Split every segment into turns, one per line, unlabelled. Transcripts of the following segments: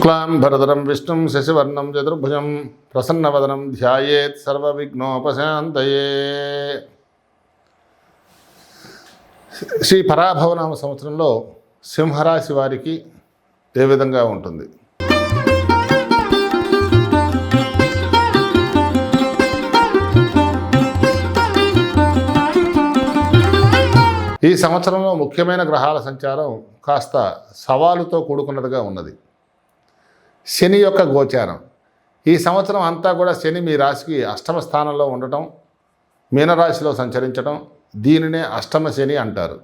శుక్లాంబరధరం విష్ణుం శశివర్ణం చతుర్భుజం ప్రసన్నవదనం ధ్యాయేత్ సర్వవిఘ్నోపశాంతయే. శ్రీ పరాభవనామ సంవత్సరంలో సింహరాశి వారికి ఏ విధంగా ఉంటుంది? ఈ సంవత్సరంలో ముఖ్యమైన గ్రహాల సంచారం కాస్త సవాలుతో కూడుకున్నదిగా ఉన్నది. శని యొక్క గోచారం ఈ సంవత్సరం అంతా కూడా శని మీ రాశికి అష్టమ స్థానంలో ఉండటం, మీనరాశిలో సంచరించడం, దీనినే అష్టమ శని అంటారు.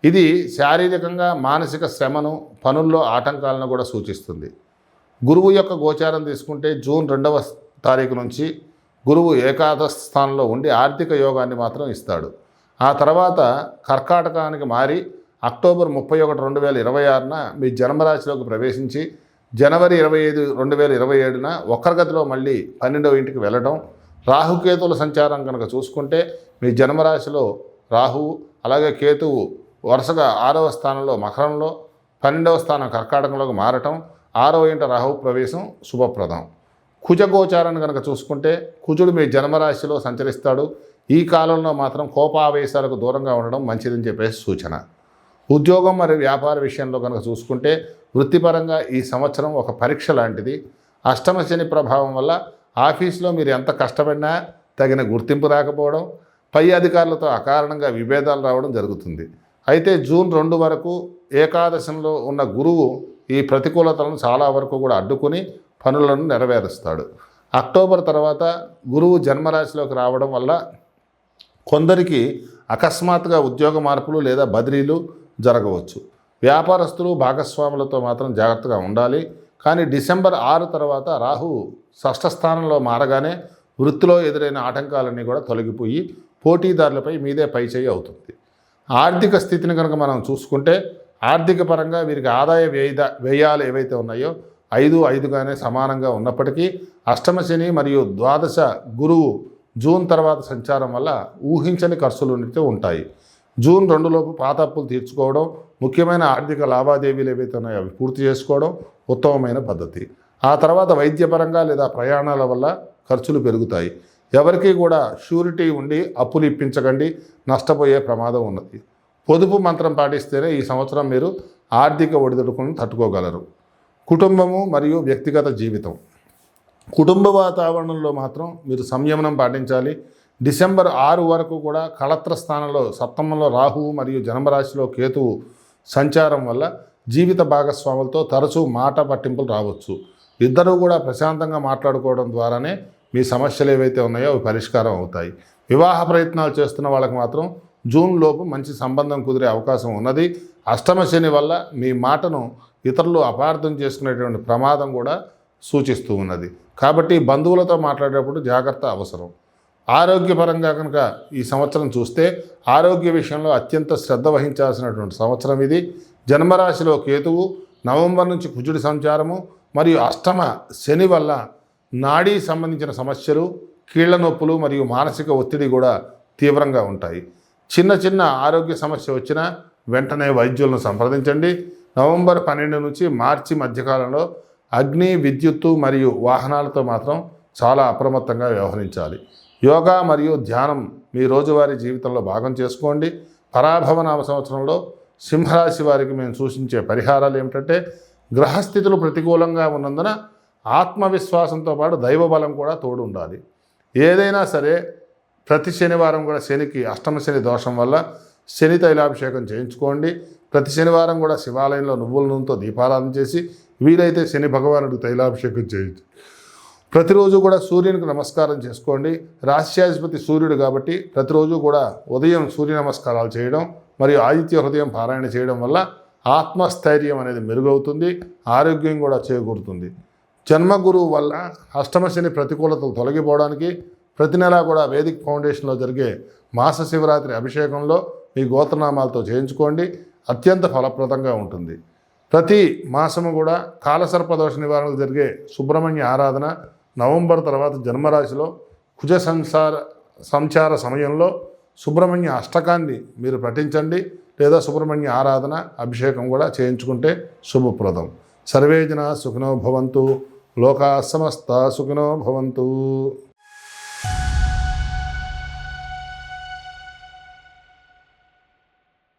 ఇది శారీరకంగా మానసిక శ్రమను, పనుల్లో ఆటంకాలను కూడా సూచిస్తుంది. గురువు యొక్క గోచారం తీసుకుంటే జూన్ 2వ తారీఖు నుంచి గురువు ఏకాదశ స్థానంలో ఉండి ఆర్థిక యోగాన్ని మాత్రం ఇస్తాడు. ఆ తర్వాత కర్కాటకానికి మారి అక్టోబర్ 31, 2026న మీ జన్మరాశిలోకి ప్రవేశించి జనవరి 25, 2027న వక్రగతిలో మళ్ళీ 12వ ఇంటికి వెళ్ళడం. రాహుకేతువుల సంచారం కనుక చూసుకుంటే మీ జన్మరాశిలో రాహువు అలాగే కేతువు వరుసగా 6వ స్థానంలో మకరంలో, 12వ స్థానం కర్కాటకంలోకి మారటం, 6వ ఇంట రాహు ప్రవేశం శుభప్రదం. కుజగోచారాన్ని కనుక చూసుకుంటే కుజుడు మీ జన్మరాశిలో సంచరిస్తాడు. ఈ కాలంలో మాత్రం కోపావేశాలకు దూరంగా ఉండడం మంచిదని చెప్పేసి సూచన. ఉద్యోగం మరియు వ్యాపార విషయంలో కనుక చూసుకుంటే వృత్తిపరంగా ఈ సంవత్సరం ఒక పరీక్ష లాంటిది. అష్టమ శని ప్రభావం వల్ల ఆఫీసులో మీరు ఎంత కష్టపడినా తగిన గుర్తింపు రాకపోవడం, పై అధికారులతో అకారణంగా విభేదాలు రావడం జరుగుతుంది. అయితే జూన్ 2 వరకు ఏకాదశంలో ఉన్న గురువు ఈ ప్రతికూలతలను చాలా వరకు కూడా అడ్డుకుని పనులను నెరవేరుస్తాడు. అక్టోబర్ తర్వాత గురువు జన్మరాశిలోకి రావడం వల్ల కొందరికి అకస్మాత్తుగా ఉద్యోగ మార్పులు లేదా బదిలీలు జరగవచ్చు. వ్యాపారస్తులు భాగస్వాములతో మాత్రం జాగ్రత్తగా ఉండాలి. కానీ డిసెంబర్ 6 తర్వాత రాహు షష్ఠ స్థానంలో మారగానే వృత్తిలో ఎదురైన ఆటంకాలన్నీ కూడా తొలగిపోయి పోటీదారులపై మీదే పైచేయి అవుతుంది. ఆర్థిక స్థితిని కనుక మనం చూసుకుంటే ఆర్థిక పరంగా వీరికి ఆదాయ వ్యయాలు ఏవైతే ఉన్నాయో 5-5గానే సమానంగా ఉన్నప్పటికీ అష్టమ శని మరియు ద్వాదశ గురువు జూన్ తర్వాత సంచారం వల్ల ఊహించని ఖర్చులు ఉంటాయి. జూన్ 2లోపు పాత అప్పులు తీర్చుకోవడం, ముఖ్యమైన ఆర్థిక లావాదేవీలు ఏవైతే ఉన్నాయో అవి పూర్తి చేసుకోవడం ఉత్తమమైన పద్ధతి. ఆ తర్వాత వైద్యపరంగా లేదా ప్రయాణాల వల్ల ఖర్చులు పెరుగుతాయి. ఎవరికి కూడా షూరిటీ ఉండి అప్పులు ఇప్పించకండి, నష్టపోయే ప్రమాదం ఉన్నది. పొదుపు మంత్రం పాటిస్తేనే ఈ సంవత్సరం మీరు ఆర్థిక ఒడిదుడుకులను తట్టుకోగలరు. కుటుంబము మరియు వ్యక్తిగత జీవితం. కుటుంబ వాతావరణంలో మాత్రం మీరు సంయమనం పాటించాలి. డిసెంబర్ 6 వరకు కూడా కళత్ర స్థానంలో సప్తమంలో రాహువు మరియు జన్మరాశిలో కేతువు సంచారం వల్ల జీవిత భాగస్వాములతో తరచూ మాట పట్టింపులు రావచ్చు. ఇద్దరూ కూడా ప్రశాంతంగా మాట్లాడుకోవడం ద్వారానే మీ సమస్యలు ఏవైతే ఉన్నాయో అవి పరిష్కారం అవుతాయి. వివాహ ప్రయత్నాలు చేస్తున్న వాళ్ళకి మాత్రం జూన్ లోపు మంచి సంబంధం కుదిరే అవకాశం ఉన్నది. అష్టమ శని వల్ల మీ మాటను ఇతరులు అపార్థం చేసుకునేటువంటి ప్రమాదం కూడా సూచిస్తూ ఉన్నది. కాబట్టి బంధువులతో మాట్లాడేటప్పుడు జాగ్రత్త అవసరం. ఆరోగ్యపరంగా కనుక ఈ సంవత్సరం చూస్తే ఆరోగ్య విషయంలో అత్యంత శ్రద్ధ వహించాల్సినటువంటి సంవత్సరం ఇది. జన్మరాశిలో కేతువు, నవంబర్ నుంచి కుజుడి సంచారము మరియు అష్టమ శని వల్ల నాడీ సంబంధించిన సమస్యలు, కీళ్ల నొప్పులు మరియు మానసిక ఒత్తిడి కూడా తీవ్రంగా ఉంటాయి. చిన్న చిన్న ఆరోగ్య సమస్య వచ్చినా వెంటనే వైద్యులను సంప్రదించండి. నవంబర్ 12 నుంచి మార్చి మధ్యకాలంలో అగ్ని, విద్యుత్తు మరియు వాహనాలతో మాత్రం చాలా అప్రమత్తంగా వ్యవహరించాలి. యోగా మరియు ధ్యానం మీ రోజువారీ జీవితంలో భాగం చేసుకోండి. పరాభవనామ సంవత్సరంలో సింహరాశి వారికి మేము సూచించే పరిహారాలు ఏమిటంటే, గ్రహస్థితులు ప్రతికూలంగా ఉన్నందున ఆత్మవిశ్వాసంతో పాటు దైవబలం కూడా తోడు ఉండాలి. ఏదైనా సరే ప్రతి శనివారం కూడా శనికి అష్టమ శని దోషం వల్ల శని తైలాభిషేకం చేయించుకోండి. ప్రతి శనివారం కూడా శివాలయంలో నువ్వుల నూనెతో దీపారాధన చేసి వీలైతే శని భగవానుడికి తైలాభిషేకం చేయించి ప్రతిరోజు కూడా సూర్యునికి నమస్కారం చేసుకోండి. రాశ్యాధిపతి సూర్యుడు కాబట్టి ప్రతిరోజు కూడా ఉదయం సూర్య నమస్కారాలు చేయడం మరియు ఆదిత్య హృదయం పారాయణ చేయడం వల్ల ఆత్మస్థైర్యం అనేది మెరుగవుతుంది, ఆరోగ్యం కూడా చేకూరుతుంది. జన్మగురువు వల్ల అష్టమ శని ప్రతికూలతలు తొలగిపోవడానికి ప్రతి నెలా కూడా వేదిక్ ఫౌండేషన్లో జరిగే మాస శివరాత్రి అభిషేకంలో మీ గోత్రనామాలతో చేయించుకోండి. అత్యంత ఫలప్రదంగా ఉంటుంది. ప్రతి మాసము కూడా కాలసర్పదోష నివారణకు జరిగే సుబ్రహ్మణ్య ఆరాధన నవంబర్ తర్వాత జన్మరాశిలో కుజ సంచార సమయంలో సుబ్రహ్మణ్య అష్టకాన్ని మీరు పఠించండి. లేదా సుబ్రహ్మణ్య ఆరాధన, అభిషేకం కూడా చేయించుకుంటే శుభప్రదం. సర్వే జనా సుఖినో భవంతు, లోకా సమస్తా సుఖినో భవంతు.